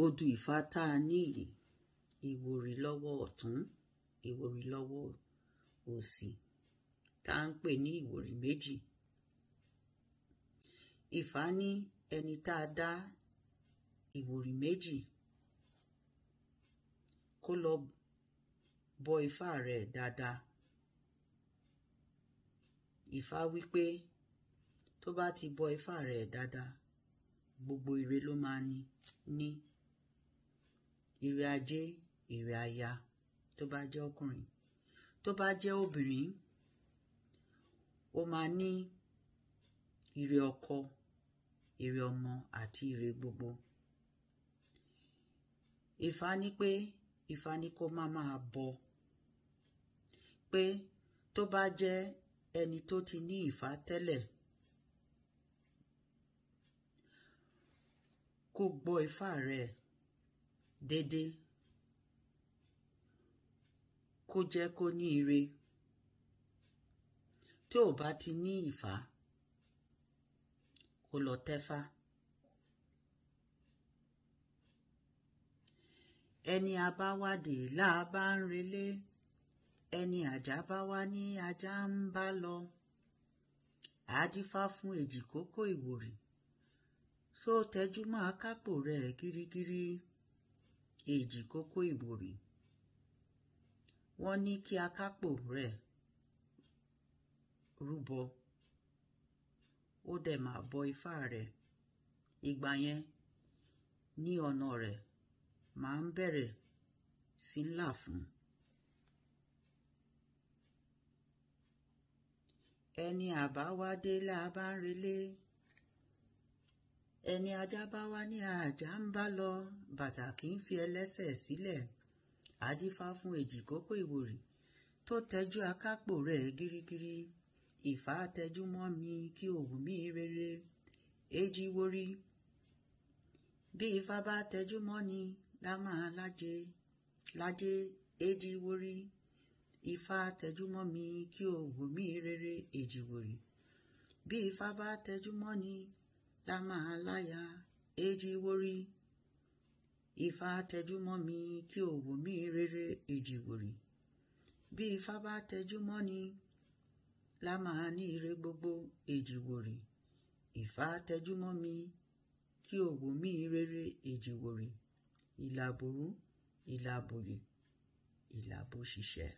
Odù Ifá tá a ní yìí, ìwòrì lọ́wọ́ ọ̀tún, ìwòrì lọ́wọ́ òsì, tá à ń pè ní ìwòrì méjì. Ifá ní ẹni tá a dá ìwòrì méjì kó lọ bọ ifá rẹ̀ dáadáa. Ifá wípé tó bá ti bọ ifá rẹ̀ dáadáa, gbogbo ire ló máa ní. Ire ajé, ire aya tó bá jẹ́ ọkùnrin. Tó bá jẹ́ obìnrin, ó máa ní ire ọkọ, ire ọmọ àti ire gbogbo. Ifá ní kó máa bọ, pé tó bá jẹ́ ẹni tó ti ní Ifá tẹ́lẹ̀, kó gbọ́ ifá rẹ̀ déédéé, kó jẹ́ kó ní ire. Tí ò bá ti ní Ifá, kó lọ tẹ́fá. Ẹni abáwádé láà bá ń relé, ẹni àjà bá wá ní ajá ń bá lọ. Àdífá fún Èjìkókó Ìwòrì, só tẹjú mọ́ akápò rẹ̀ gírígírí. Èjìkókó Ìwòrì, wọ́n ní kí akápò rẹ̀ rúbọ, ó dẹ̀ máa bọ ifá rẹ̀. Ìgbà yẹn ní ọ̀nà rẹ̀ máa ń bẹ̀rẹ̀ sí ńlá fún. Ẹni àbáwádé láà bá ń relé, ẹni ajá bá wá ní àjà ń bá lọ. Bàtà kì í fi ẹlẹ́sẹ̀ sílẹ̀. Àdífá fún Èjìkókó Ìwòrì tó tẹjú akápò rẹ̀ gírígírí. Ifá tẹjú mọ́ mi kí òwú mi rere. Èjìwòrì, bí Ifá bá tẹjú mọ́ ni lá máa lájé. Èjìwòrì, Ifá tẹjú mọ́ mi kí òwú mi rere. Èjìwòrì, bí Ifá bá tẹjú mọ́ ni lá máa láya. Èjìwòrì, Ifá tẹjú mọ́ mi kí òwú mi rere. Èjìwòrì, bí Ifá bá tẹjú mọ́ ni lá máa ní ire gbogbo. Èjìwòrì, Ifá tẹjú mọ́ mi kí òwú mi rere. Èjìwòrì, ìlàbòrú, ìlàbòyè, ìlàbòṣìṣẹ́.